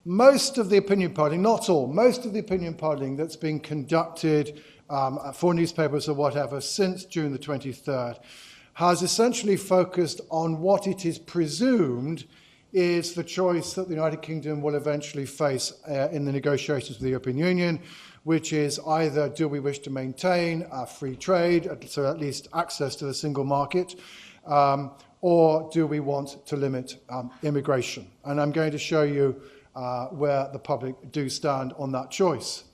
most of the opinion polling, not all, most of the opinion polling that's been conducted for newspapers or whatever since June the 23rd has essentially focused on what it is presumed is the choice that the United Kingdom will eventually face in the negotiations with the European Union, which is either do we wish to maintain free trade, so at least access to the single market, or do we want to limit immigration? And I'm going to show you where the public do stand on that choice.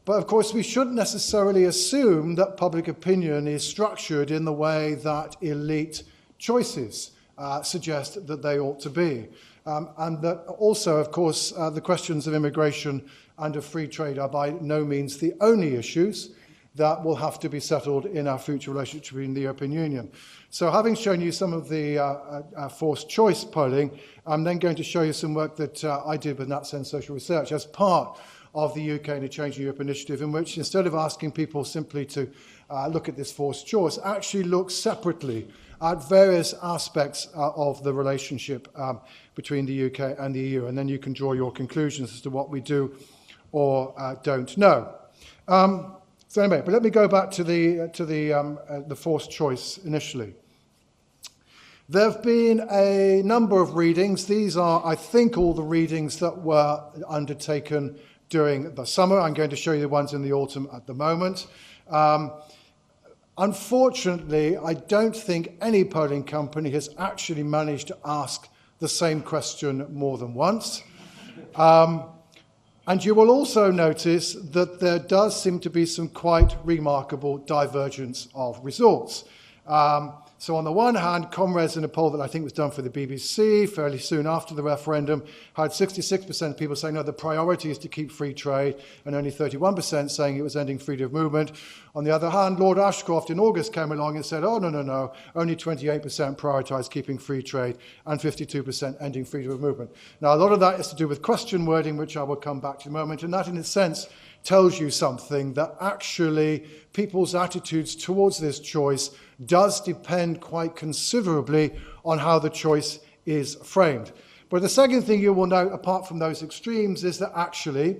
But of course, we shouldn't necessarily assume that public opinion is structured in the way that elite choices suggest that they ought to be. And that also, of course, the questions of immigration and of free trade are by no means the only issues that will have to be settled in our future relationship between the European Union. So having shown you some of the forced choice polling, I'm then going to show you some work that I did with NatSense Social Research as part of the UK and a Change Europe initiative, in which instead of asking people simply to look at this forced choice, actually look separately at various aspects of the relationship between the UK and the EU, and then you can draw your conclusions as to what we do or don't know. So anyway, but let me go back to the forced choice initially. There have been a number of readings. These are, I think, all the readings that were undertaken during the summer. I'm going to show you the ones in the autumn at the moment. Unfortunately, I don't think any polling company has actually managed to ask the same question more than once. And you will also notice that there does seem to be some quite remarkable divergence of results. So on the one hand, Comrades, in a poll that I think was done for the BBC fairly soon after the referendum, had 66% of people saying, no, the priority is to keep free trade, and only 31% saying it was ending freedom of movement. On the other hand, Lord Ashcroft in August came along and said, oh, no, only 28% prioritise keeping free trade and 52% ending freedom of movement. Now, a lot of that is to do with question wording, which I will come back to in a moment, and that in a sense tells you something, that actually people's attitudes towards this choice does depend quite considerably on how the choice is framed. But the second thing you will note, apart from those extremes, is that actually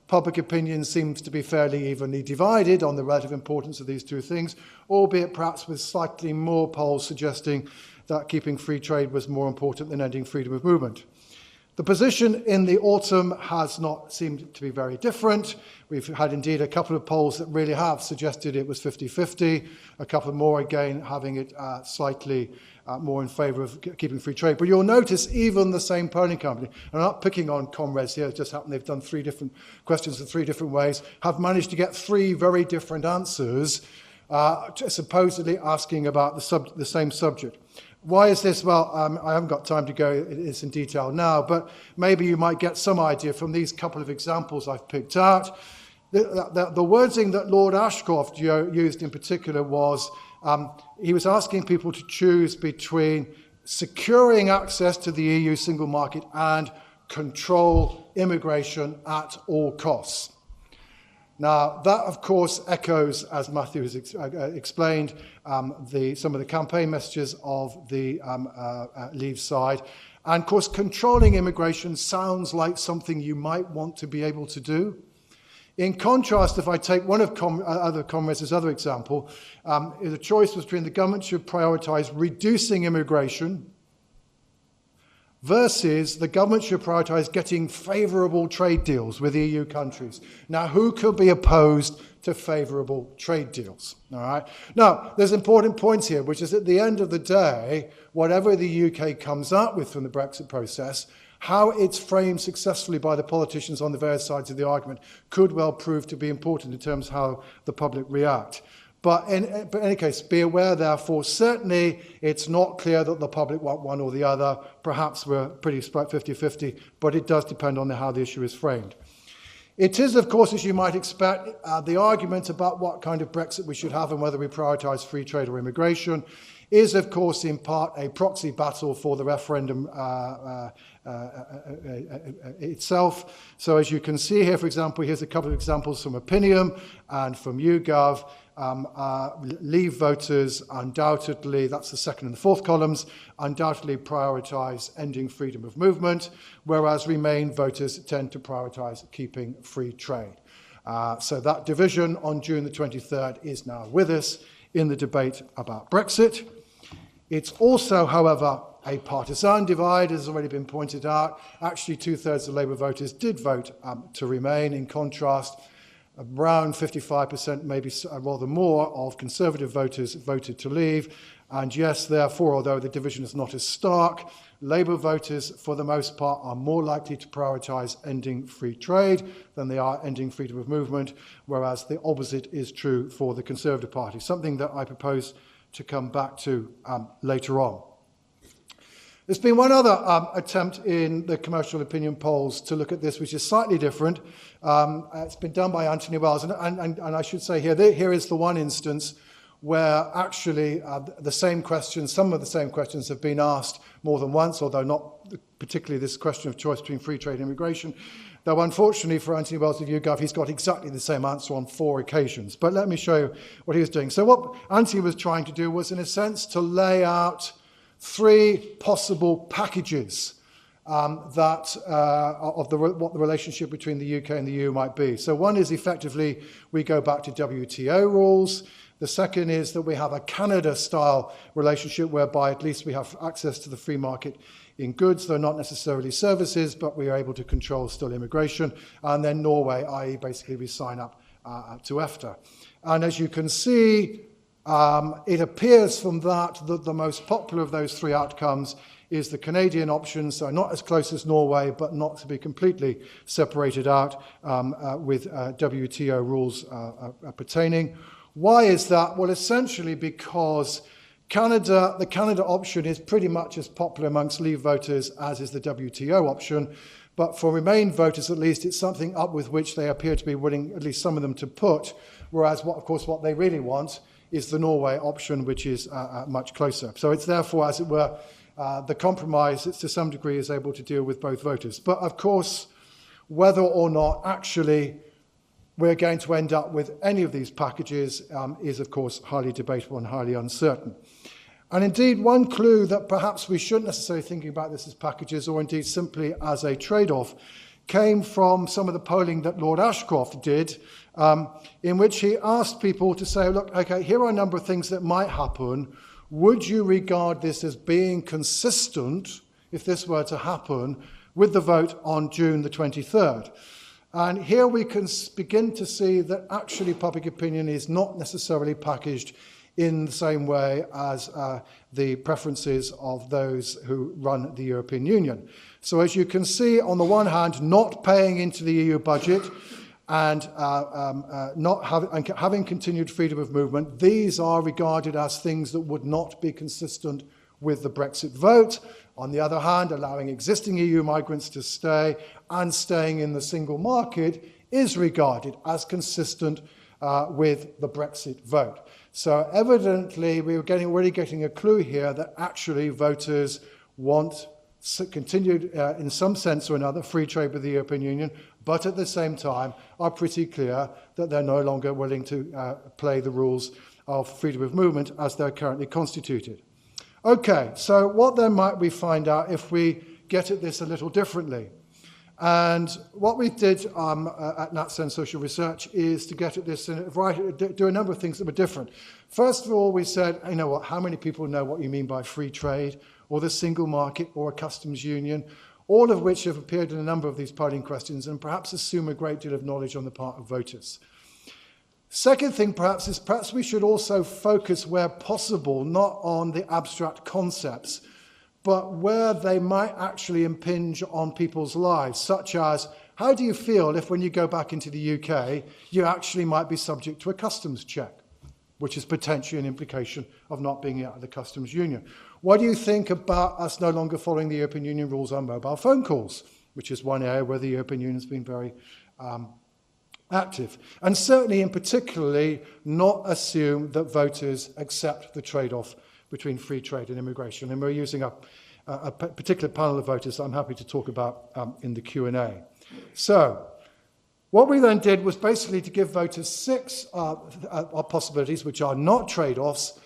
public opinion seems to be fairly evenly divided on the relative importance of these two things, albeit perhaps with slightly more polls suggesting that keeping free trade was more important than ending freedom of movement. The position in the autumn has not seemed to be very different. We've had indeed a couple of polls that really have suggested it was 50-50, a couple more again having it slightly more in favour of keeping free trade. But you'll notice even the same polling company, and I'm not picking on Comrades here, it just happened they've done 3 different questions in 3 different ways, have managed to get 3 very different answers, supposedly asking about the same subject. Why is this? Well, I haven't got time to go into this in detail now, but maybe you might get some idea from these couple of examples I've picked out. The wording that Lord Ashcroft used in particular was, he was asking people to choose between securing access to the EU single market and control immigration at all costs. Now, that, of course, echoes, as Matthew has explained, some of the campaign messages of the Leave side. And, of course, controlling immigration sounds like something you might want to be able to do. In contrast, if I take one of other Comrades' other example, the choice was between the government should prioritise reducing immigration versus the government should prioritise getting favourable trade deals with EU countries. Now, who could be opposed to favourable trade deals? All right. Now, there's important points here, which is at the end of the day, whatever the UK comes up with from the Brexit process, how it's framed successfully by the politicians on the various sides of the argument could well prove to be important in terms of how the public react. But in any case, be aware, therefore, certainly it's not clear that the public want one or the other. Perhaps we're pretty split 50-50, but it does depend on how the issue is framed. It is, of course, as you might expect, the argument about what kind of Brexit we should have and whether we prioritise free trade or immigration is, of course, in part a proxy battle for the referendum itself. So as you can see here, for example, here's a couple of examples from Opinium and from YouGov. Leave voters undoubtedly, that's the second and the fourth columns, undoubtedly prioritise ending freedom of movement, whereas Remain voters tend to prioritise keeping free trade. So that division on June the 23rd is now with us in the debate about Brexit. It's also, however, a partisan divide, as has already been pointed out. Actually, 2/3 of Labour voters did vote to Remain. In contrast, around 55%, maybe rather more, of Conservative voters voted to leave. And yes, therefore, although the division is not as stark, Labour voters, for the most part, are more likely to prioritise ending free trade than they are ending freedom of movement, whereas the opposite is true for the Conservative Party, something that I propose to come back to later on. There's been one other attempt in the commercial opinion polls to look at this, which is slightly different. It's been done by Anthony Wells, and I should say here is the one instance where actually the same questions, some of the same questions have been asked more than once, although not particularly this question of choice between free trade and immigration. Though unfortunately for Anthony Wells of YouGov, he's got exactly the same answer on 4 occasions. But let me show you what he was doing. So what Anthony was trying to do was, in a sense, to lay out 3 possible packages what the relationship between the UK and the EU might be. So one is effectively we go back to WTO rules. The second is that we have a Canada-style relationship whereby at least we have access to the free market in goods, though not necessarily services, but we are able to control still immigration. And then Norway, i.e. basically we sign up to EFTA. And as you can see, it appears from that the most popular of those 3 outcomes is the Canadian option, so not as close as Norway, but not to be completely separated out with WTO rules pertaining. Why is that? Well, essentially because the Canada option is pretty much as popular amongst Leave voters as is the WTO option, but for Remain voters at least, it's something up with which they appear to be willing, at least some of them, to put, whereas what they really want is the Norway option, which is much closer. So it's therefore, as it were, the compromise that to some degree is able to deal with both voters. But of course, whether or not actually we're going to end up with any of these packages is of course highly debatable and highly uncertain. And indeed, one clue that perhaps we shouldn't necessarily think about this as packages or indeed simply as a trade-off came from some of the polling that Lord Ashcroft did, in which he asked people to say, look, okay, here are a number of things that might happen. Would you regard this as being consistent, if this were to happen, with the vote on June the 23rd? And here we can begin to see that actually public opinion is not necessarily packaged in the same way as the preferences of those who run the European Union. So as you can see, on the one hand, not paying into the EU budget and having continued freedom of movement, these are regarded as things that would not be consistent with the Brexit vote. On the other hand, allowing existing EU migrants to stay and staying in the single market is regarded as consistent with the Brexit vote. So evidently, we were already getting a clue here that actually voters want continued, in some sense or another, free trade with the European Union, but at the same time are pretty clear that they're no longer willing to play the rules of freedom of movement as they're currently constituted. Okay, so what then might we find out if we get at this a little differently? And what we did at NatSen Social Research is to get at this and do a number of things that were different. First of all, we said, you know what, how many people know what you mean by free trade or the single market or a customs union, all of which have appeared in a number of these polling questions and perhaps assume a great deal of knowledge on the part of voters. Second thing perhaps is we should also focus where possible, not on the abstract concepts, but where they might actually impinge on people's lives, such as, how do you feel if when you go back into the UK, you actually might be subject to a customs check, which is potentially an implication of not being out of the customs union? What do you think about us no longer following the European Union rules on mobile phone calls, which is one area where the European Union has been very active? And certainly, in particularly, not assume that voters accept the trade-off between free trade and immigration. And we're using a particular panel of voters that I'm happy to talk about in the Q&A. So, What we then did was basically to give voters 6 possibilities, which are not trade-offs,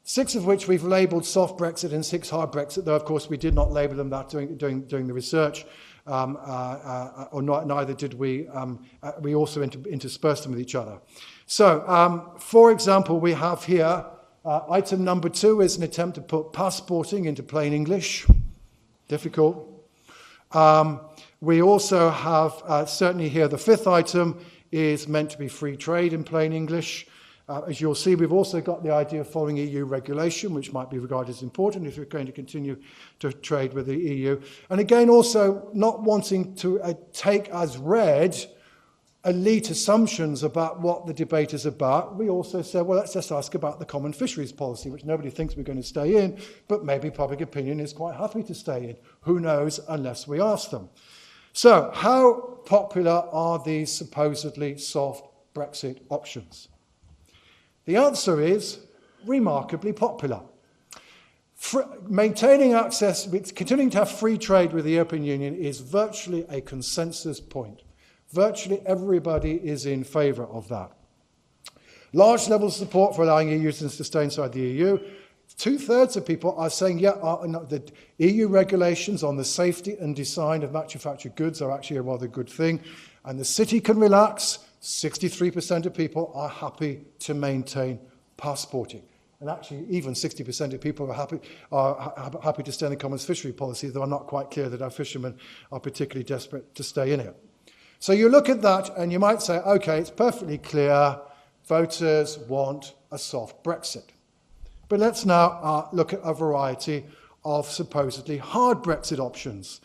6 of which we've labelled soft Brexit and 6 hard Brexit, though of course we did not label them that during the research, neither did we. We also interspersed them with each other. So, for example, we have here, item number 2 is an attempt to put passporting into plain English. Difficult. We also have, certainly here, the 5th item is meant to be free trade in plain English. As you'll see, we've also got the idea of following EU regulation, which might be regarded as important if we're going to continue to trade with the EU. And again, also not wanting to take as read elite assumptions about what the debate is about. We also said, well, let's just ask about the common fisheries policy, which nobody thinks we're going to stay in, but maybe public opinion is quite happy to stay in. Who knows, unless we ask them. So, how popular are these supposedly soft Brexit options? The answer is remarkably popular. Maintaining access, continuing to have free trade with the European Union is virtually a consensus point. Virtually everybody is in favour of that. Large levels of support for allowing EU citizens to stay inside the EU. 2/3 of people are saying, yeah, the EU regulations on the safety and design of manufactured goods are actually a rather good thing, and the city can relax. 63% of people are happy to maintain passporting. And actually, even 60% of people are happy to stay in the common fishery policy, though I'm not quite clear that our fishermen are particularly desperate to stay in it. So you look at that and you might say, okay, it's perfectly clear voters want a soft Brexit. But let's now look at a variety of supposedly hard Brexit options.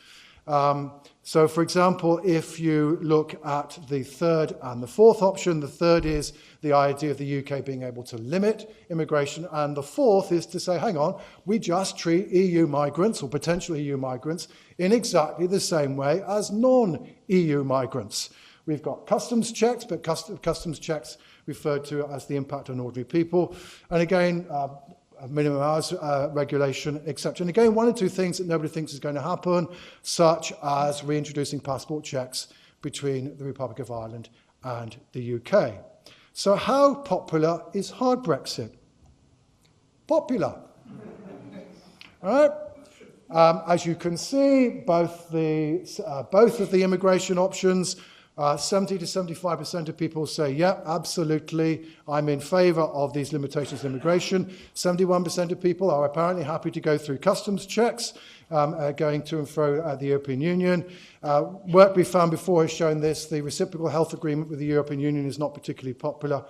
So, for example, if you look at the 3rd and the 4th option, the 3rd is the idea of the UK being able to limit immigration, and the 4th is to say, hang on, we just treat EU migrants or potential EU migrants in exactly the same way as non-EU migrants. We've got customs checks, but customs checks referred to as the impact on ordinary people. And again, minimum hours regulation, etc. And again, 1 or 2 things that nobody thinks is going to happen, such as reintroducing passport checks between the Republic of Ireland and the UK. So how popular is hard Brexit? Popular. All right? As you can see, both of the immigration options, 70 to 75% of people say, yeah, absolutely, I'm in favour of these limitations on immigration. 71% of people are apparently happy to go through customs checks, going to and fro the European Union. Work we found before has shown this. The reciprocal health agreement with the European Union is not particularly popular,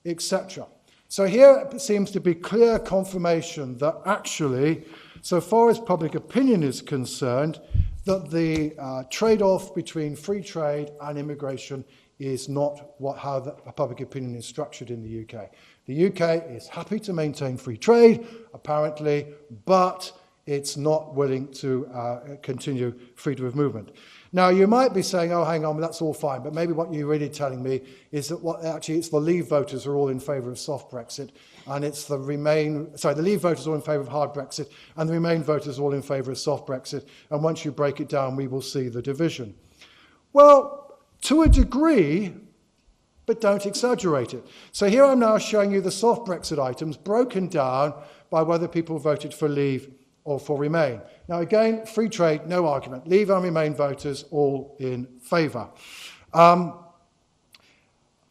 etc. So here it seems to be clear confirmation that actually, so far as public opinion is concerned, that the trade-off between free trade and immigration is not how the public opinion is structured in the UK. The UK is happy to maintain free trade, apparently, but it's not willing to continue freedom of movement. Now, you might be saying, oh, hang on, that's all fine, but maybe what you're really telling me is that it's the Leave voters are all in favour of soft Brexit, and it's the Leave voters are all in favour of hard Brexit, and the Remain voters are all in favour of soft Brexit, and once you break it down, we will see the division. Well, to a degree, but don't exaggerate it. So here I'm now showing you the soft Brexit items broken down by whether people voted for Leave or for Remain. Now again, free trade, no argument. Leave and Remain voters all in favour.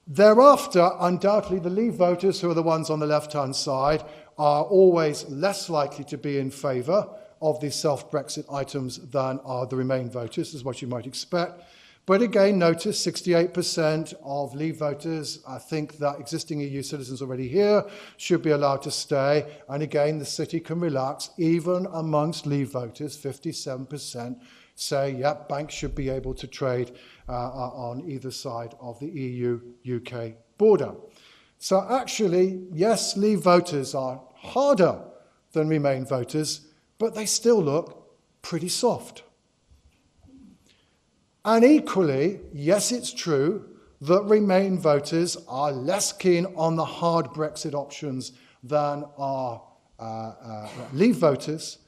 Thereafter, undoubtedly, the Leave voters, who are the ones on the left-hand side, are always less likely to be in favour of these soft Brexit items than are the Remain voters, is what you might expect. But again, notice 68% of Leave voters think that existing EU citizens already here should be allowed to stay. And again, the city can relax. Even amongst Leave voters, 57% say, yeah, banks should be able to trade on either side of the EU-UK border. So actually, yes, Leave voters are harder than Remain voters, but they still look pretty soft. And equally, yes, it's true that Remain voters are less keen on the hard Brexit options than are Leave voters.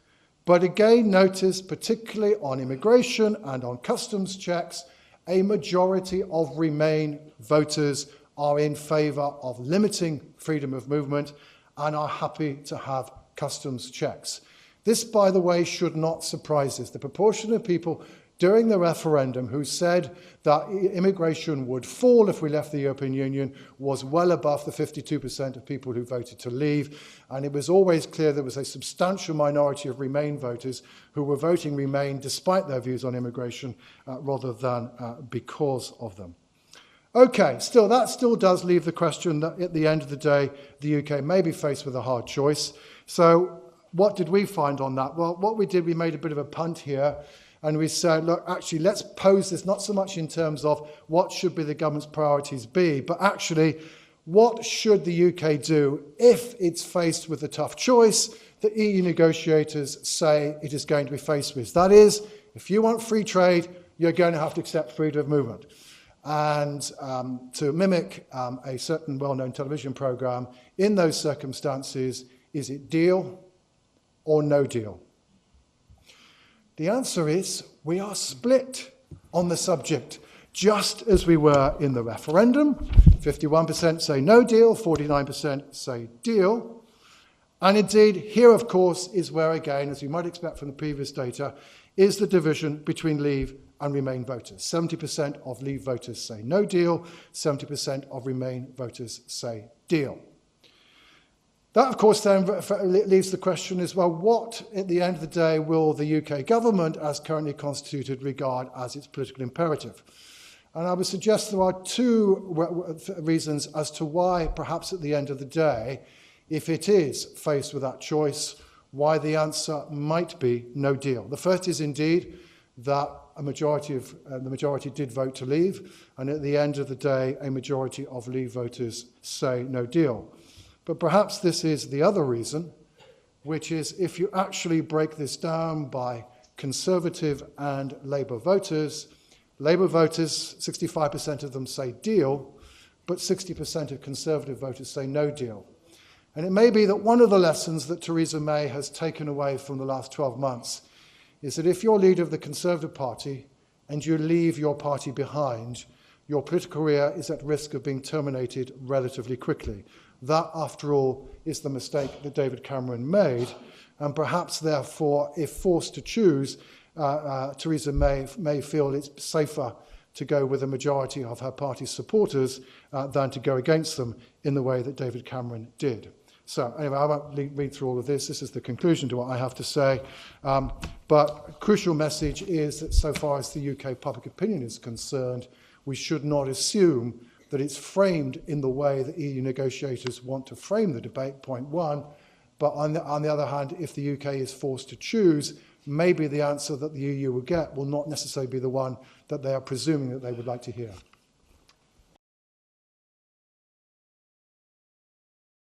But again, notice particularly on immigration and on customs checks, a majority of Remain voters are in favour of limiting freedom of movement and are happy to have customs checks. This, by the way, should not surprise us. The proportion of people during the referendum who said that immigration would fall if we left the European Union was well above the 52% of people who voted to leave. And it was always clear there was a substantial minority of Remain voters who were voting Remain despite their views on immigration rather than because of them. Okay, that still does leave the question that at the end of the day, the UK may be faced with a hard choice. So what did we find on that? Well, what we did, we made a bit of a punt here. And we said, look, actually, let's pose this not so much in terms of what should be the government's priorities be, but actually, what should the UK do if it's faced with a tough choice that EU negotiators say it is going to be faced with? That is, if you want free trade, you're going to have to accept freedom of movement. And to mimic a certain well-known television programme, in those circumstances, is it deal or no deal? The answer is we are split on the subject, just as we were in the referendum. 51% say no deal, 49% say deal. And indeed, here, of course, is where, again, as you might expect from the previous data, is the division between Leave and Remain voters. 70% of Leave voters say no deal, 70% of Remain voters say deal. That, of course, then leaves the question as well, what, at the end of the day, will the UK government, as currently constituted, regard as its political imperative? And I would suggest there are two reasons as to why, perhaps at the end of the day, if it is faced with that choice, why the answer might be no deal. The first is indeed that the majority did vote to leave, and at the end of the day, a majority of Leave voters say no deal. But perhaps this is the other reason, which is if you actually break this down by Conservative and Labour voters, 65% of them say deal, but 60% of Conservative voters say no deal. And it may be that one of the lessons that Theresa May has taken away from the last 12 months is that if you're leader of the Conservative Party and you leave your party behind, your political career is at risk of being terminated relatively quickly. That, after all, is the mistake that David Cameron made, and perhaps, therefore, if forced to choose, Theresa May feel it's safer to go with a majority of her party's supporters than to go against them in the way that David Cameron did. So, anyway, I won't read through all of this. This is the conclusion to what I have to say. But a crucial message is that so far as the UK public opinion is concerned, we should not assume that it's framed in the way that EU negotiators want to frame the debate, point one. But on the other hand, if the UK is forced to choose, maybe the answer that the EU will get will not necessarily be the one that they are presuming that they would like to hear.